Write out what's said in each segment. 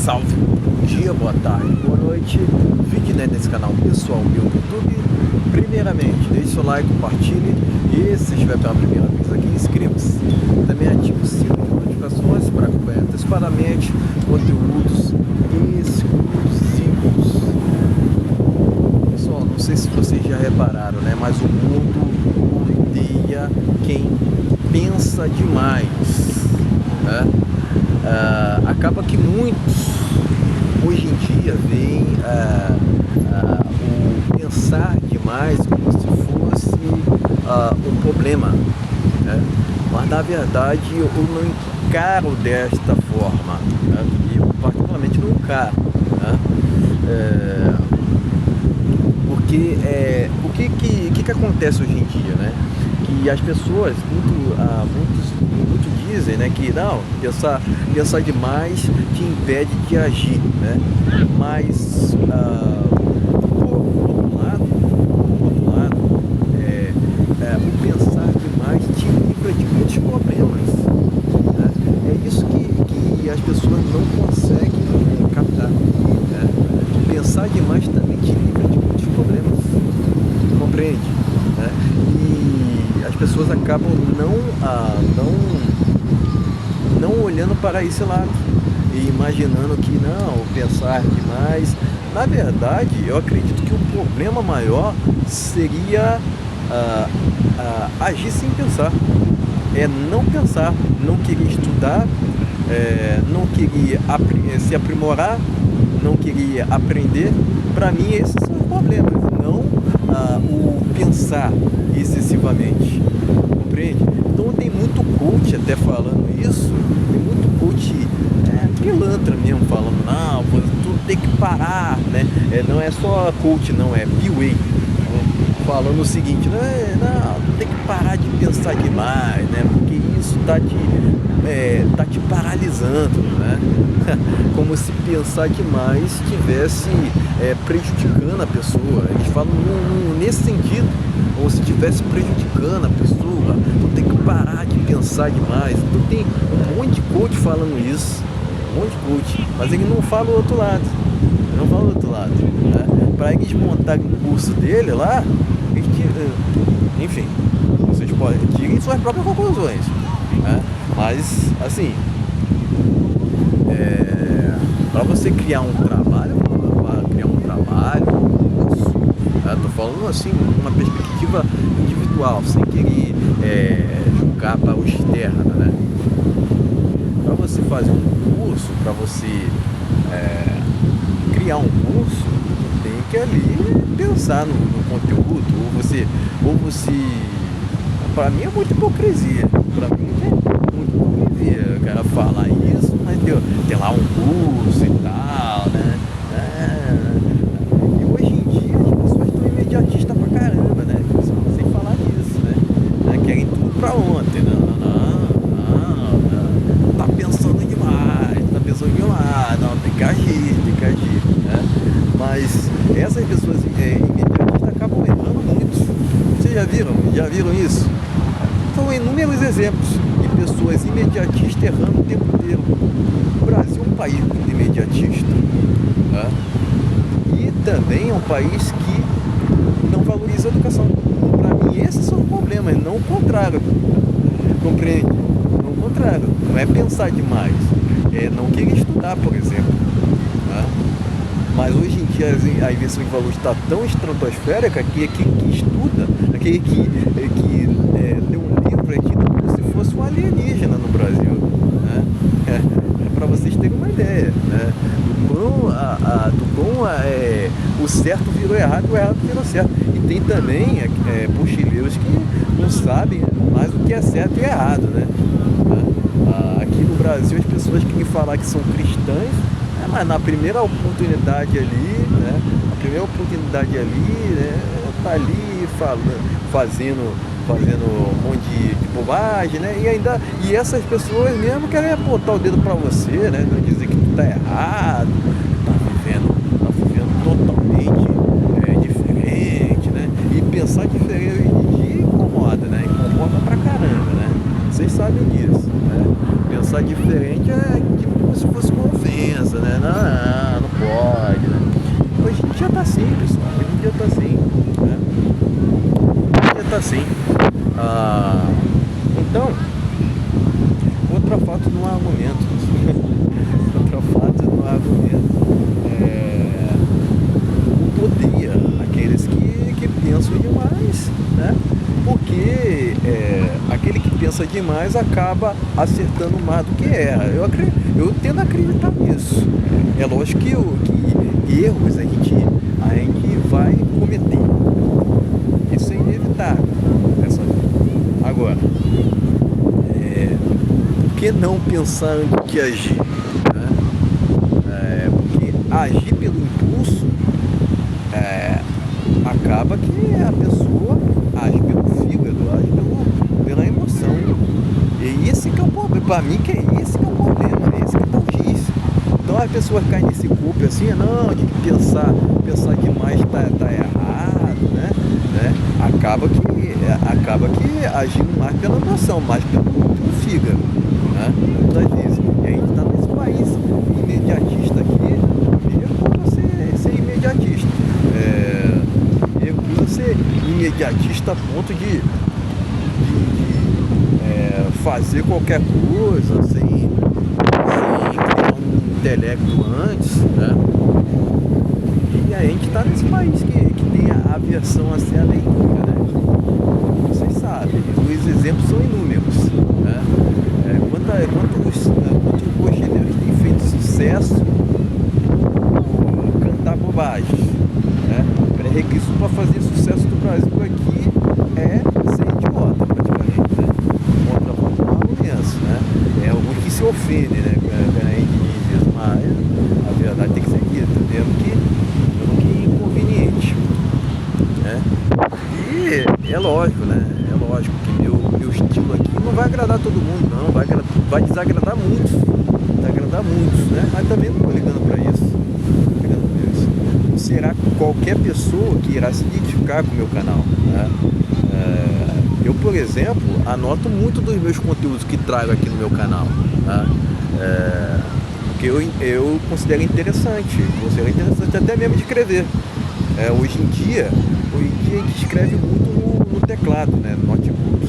salve, bom dia, boa tarde, boa noite. Fique, né, nesse canal pessoal meu do YouTube. Primeiramente, deixe seu like, compartilhe. E se estiver pela primeira vez aqui, inscreva-se. Também ative o sino de notificações para acompanhar antecipadamente conteúdos exclusivos. Pessoal, não sei se vocês já repararam, né, mas o mundo odeia quem pensa demais, né? Acaba que muitos hoje em dia veem o pensar demais como se fosse um problema, né? Mas na verdade eu não encaro desta forma, né? Eu particularmente não encaro, né? Porque o que acontece hoje em dia, né? Que as pessoas muitos dizem, né, que não, pensar demais te impede de agir, né? Mas por outro lado, o pensar demais te livra de muitos problemas, né? É isso que as pessoas não conseguem captar, né? Pensar demais também te livra de muitos problemas, compreende? Né? E as pessoas acabam não olhando para esse lado e imaginando que não, pensar demais. Na verdade, eu acredito que o problema maior seria agir sem pensar, não pensar, não querer estudar, não querer se aprimorar, não queria aprender. Para mim esses são os problemas, não o pensar excessivamente, compreende? Então tem muito coach até falando isso, tem muito coach pilantra mesmo falando, não, tudo tem que parar, né? Não é só coach, não, é B-Way, né? Falando o seguinte, não, tem que parar de pensar demais, né? Porque isso tá te paralisando, né? Como se pensar demais estivesse prejudicando a pessoa. Eles falam nesse sentido, como se estivesse prejudicando a pessoa. Tu tem que parar de pensar demais. Então tem um monte de coach falando isso, um monte de coach, mas ele não fala o outro lado. Né? Para eles montarem o curso dele lá, enfim, vocês podem tirar suas próprias conclusões, né? Mas assim, para você criar um trabalho, tô falando assim, uma perspectiva individual, sem querer julgar para o externo, né? Para você fazer um curso, para você criar um curso, tem que ali pensar no conteúdo, ou você, para mim é muita hipocrisia, o cara falar isso, mas tem lá um curso e tal, né? E hoje em dia as pessoas estão imediatistas pra caramba, né? Sem falar disso, né? Querem tudo pra ontem, não, tá pensando demais, não, tem que agir, né? Mas essas pessoas imediatistas acabam errando muito. Vocês já viram isso? São inúmeros exemplos de pessoas imediatistas errando o tempo inteiro. O Brasil é um país muito imediatista, né? E também é um país que não valoriza a educação. Para mim esses são os problemas, não o contrário, compreende? Não o contrário, não é pensar demais, não querer estudar, por exemplo, né? Mas hoje em dia a inversão de valores está tão estratosférica que aquele que estuda, aquele que lê um livro é tido como se fosse um alienígena no Brasil, né? Para vocês terem uma ideia, né? Do quão o certo virou errado e o errado virou certo. E tem também mochileiros que não sabem mais o que é certo e errado, né? Aqui no Brasil as pessoas querem falar que são cristãs, mas na primeira oportunidade ali, né? Tá ali fazendo um monte de bobagem, né? E essas pessoas mesmo querem apontar o dedo para você, né? Não dizer que tu tá errado, tá vivendo totalmente diferente, né? E pensar diferente hoje em dia incomoda, né? Incomoda pra caramba, né? Vocês sabem disso, né? Pensar diferente é tipo como se fosse uma ofensa, né? Não, assim, pessoal. Hoje em dia tá assim, né? Hoje em dia tá assim. Então, outro fato não há argumento. Outro fato não há argumento. Odeia aqueles que pensam demais, né? Porque aquele que pensa demais acaba acertando mais do que erra. Eu tendo a acreditar nisso. É lógico que erros a gente vai cometer. Isso é inevitável. Agora, por que não pensar antes que agir? Né? Porque agir pelo impulso acaba que a pessoa age pelo fígado, age pela emoção. E esse que é o problema. Para mim, esse que é o problema, esse que é o giz. Então a pessoa cai nesse culpa assim, não, de pensar demais tá errado, né? Acaba que agindo mais pela emoção, mais pelo fígado, né? Muitas vezes. E a gente está nesse país imediatista aqui, e recusa ser imediatista. Recusa ser imediatista a ponto de fazer qualquer coisa sem criar um intelecto antes, né? E a gente está nesse país que tem a aversão a ser a leitura, né? Vocês sabem, os exemplos são inúmeros, né? Quantos brasileiros têm feito sucesso por cantar bobagem, né? Pré-requisito para fazer sucesso do Brasil aqui é ser idiota, praticamente, né? Contra o argumento, né? Alguns que se ofendem, né? A gente diz isso, mas a verdade tem que ser dita, mesmo que inconveniente, né? E é lógico, né? É lógico que meu estilo aqui não vai agradar todo mundo, não. Vai desagradar muitos, né? Mas também não estou ligando para isso. Não será qualquer pessoa que irá se identificar com o meu canal, né? Eu, por exemplo, anoto muito dos meus conteúdos que trago aqui no meu canal, né? Porque eu considero interessante até mesmo de escrever. Hoje em dia a gente escreve muito no teclado, né? Notebook,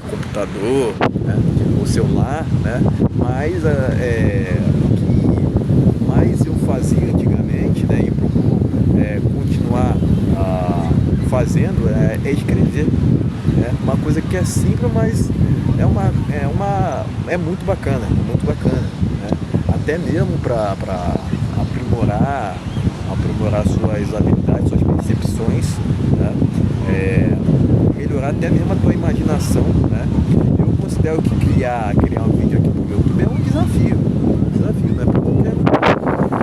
computador, né? O celular, né? Mas o que mais eu fazia antigamente, né? E procuro continuar fazendo é escrever. Uma coisa que é simples, mas é muito bacana, né? Até mesmo para aprimorar suas habilidades, suas percepções, né? Melhorar até mesmo a tua imaginação, né? Eu considero que criar um vídeo aqui no YouTube é um desafio, não é para qualquer um,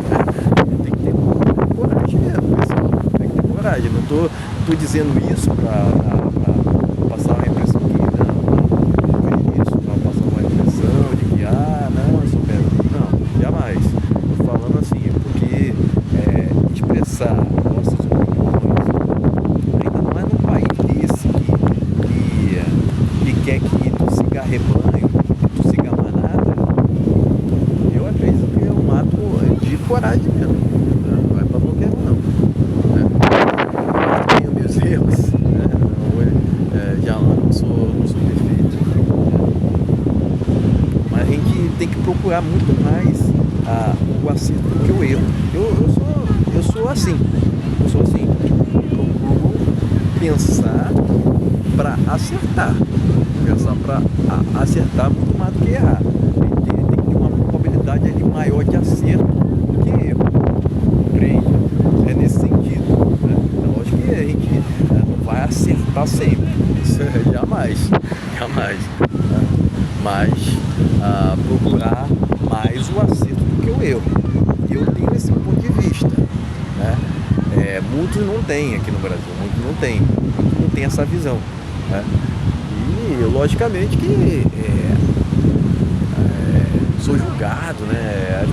né? Tem que ter coragem mesmo, pessoal. Tem que ter coragem. Não tô dizendo isso para passar uma impressão que não é isso, para passar uma impressão de que não, eu sou bem. Não, jamais. Tô falando assim, porque expressar nossas opiniões, ainda não é num país desse que quer que tu siga rebanho, que tu siga manada. Eu acredito que é um ato de coragem mesmo, né? Não é pra qualquer um não, né? Eu tenho meus erros, né? Já não sou perfeito, mas a gente tem que procurar muito mais o acerto do que o erro. Eu sou assim, procuro pensar para acertar, muito mais do que errar. Tem que ter uma probabilidade ali maior de acerto do que erro, compreende? É nesse sentido, né? É lógico que a gente não vai acertar sempre, isso jamais, né? Mas procurar mais o acerto do que o erro. Eu tenho esse ponto de vista, né? Muitos não têm aqui no Brasil, muitos não têm essa visão, né? E logicamente que sou julgado, né? As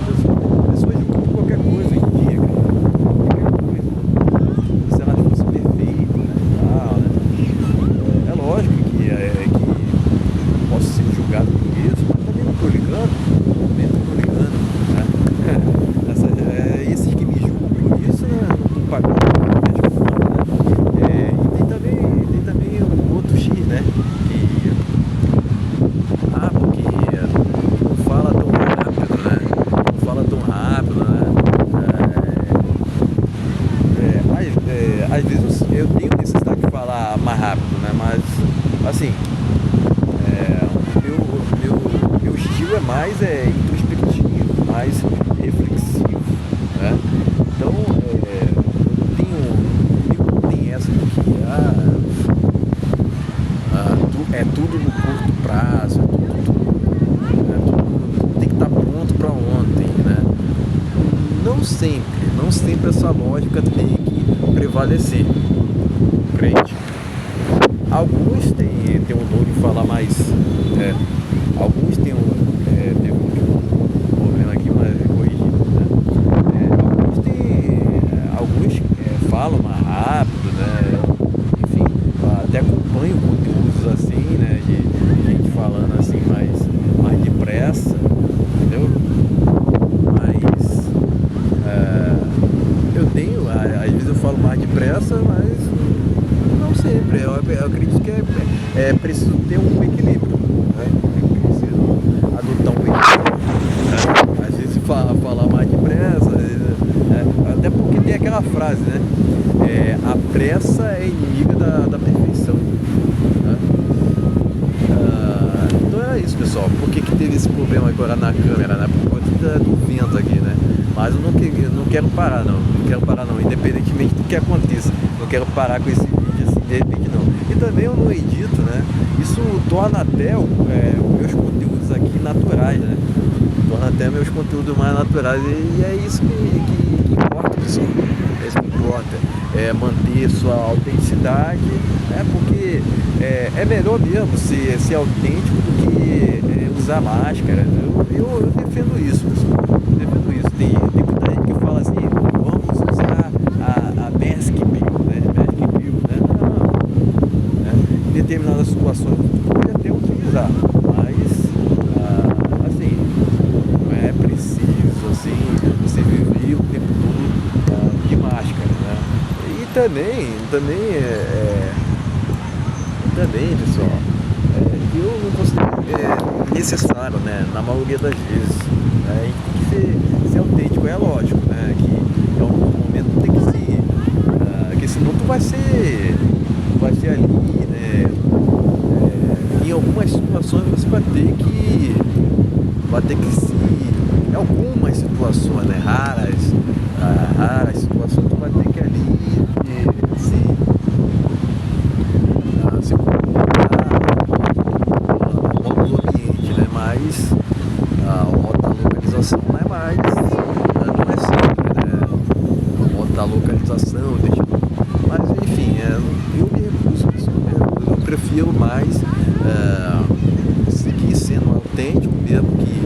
pessoas julgam por qualquer coisa hoje em dia, cara. Qualquer coisa. Se ela fosse perfeita, né? Tal, né? É lógico que posso ser julgado por isso, mas também não estou ligando, né? Esses que me julgam por isso, né? mais introspectivo, mais reflexivo, né? Então, comigo não tem essa de que é tudo no curto prazo, tudo tem que estar pronto para ontem, né? Não sempre essa lógica tem que prevalecer, compreende? Alguns têm um dom de falar mais, alguns têm teve um problema aqui, mas é corrigido, né? Alguns falam mais rápido, né? Enfim, até acompanho conteúdos assim, né? De gente falando assim mais depressa, entendeu? Mas eu tenho, às vezes eu falo mais depressa, mas não sempre. Eu acredito que é preciso ter um equilíbrio, né? É preciso adotar um equilíbrio, né? Às vezes falar mais depressa, até porque tem aquela frase, né? A pressa é inimiga da perfeição, né? Então é isso, pessoal. Por que teve esse problema agora na câmera, né? Por conta do vento aqui, né? Mas eu não quero parar, não. Não quero parar, não. Independentemente do que aconteça. Não quero parar com esse vídeo assim, de repente, não. E também eu não edito, né? Isso torna até os meus conteúdos aqui naturais, né? Torna até meus conteúdos mais naturais. E é isso que importa, pessoal. É isso que importa. É manter sua autenticidade, né? Porque é melhor mesmo ser autêntico do que usar máscara. Eu defendo isso, pessoal. Eu defendo isso. Tem muita gente que fala assim, vamos usar a mask bill, né? Mask bill, né? Não. Né? Em determinadas situações pode até utilizar, mas assim, não é preciso assim, você viver o tempo todo de máscara, né? E também, pessoal, eu não considero necessário, né? Na maioria das vezes, né? A gente tem que ser autêntico, é lógico, né? Que em algum momento tem que ser, porque senão tu vai ser ali, né? Em algumas situações você vai ter que se, em algumas situações, né? Raras situações tu vai ter que ali se comportar ao modo do ambiente, né? Mas o modo da localização não é sempre, né? O modo da localização, mas enfim, eu me recuso, eu prefiro mais seguir sendo autêntico, mesmo que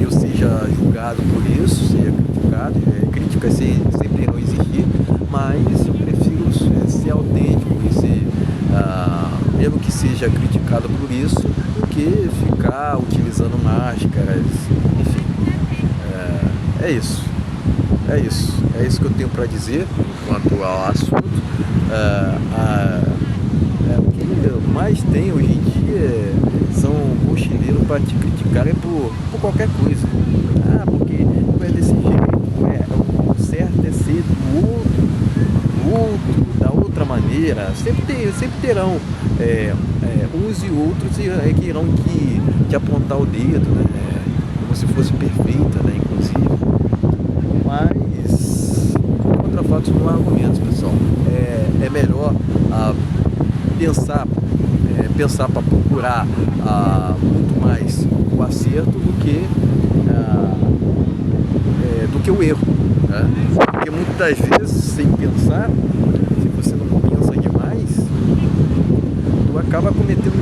eu seja julgado por isso, seja criticado, críticas sempre irão existir, mas eu prefiro ser autêntico e ser, mesmo que seja criticado por isso, do que ficar utilizando máscaras, enfim, é isso que eu tenho para dizer quanto ao assunto. O que mais tem hoje em dia são mochileiros para te criticarem por qualquer coisa. Porque não é desse jeito, o certo é ser do outro, da outra maneira. Sempre terão uns e outros que irão te apontar o dedo, né? Como se fosse perfeita, né? Inclusive. Mas contra fatos não há argumentos, pessoal. É melhor pensar para procurar muito mais o acerto do que o erro, né? Porque muitas vezes, sem pensar, se você não pensa demais, tu acaba cometendo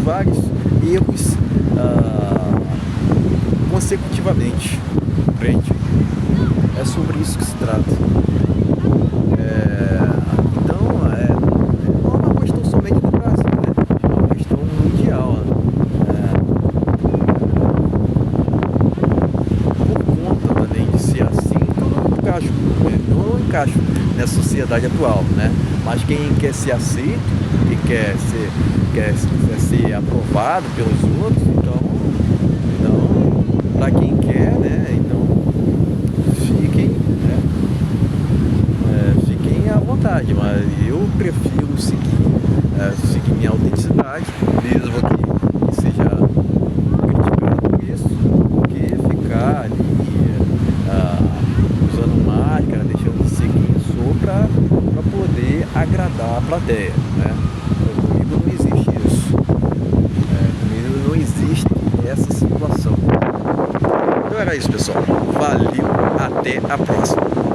vários erros consecutivamente, compreende? É sobre isso que se trata. Então, não é uma questão somente do Brasil, né? É uma questão mundial, né? Por conta também de ser assim, então eu não encaixo nessa sociedade atual, né? Mas quem quer ser aceito e quer ser aprovado pelos outros, então para quem quer, né? Então fiquem à vontade, mas eu prefiro seguir minha autenticidade, mesmo que seja criticado. isso, pessoal. Valeu, até a próxima.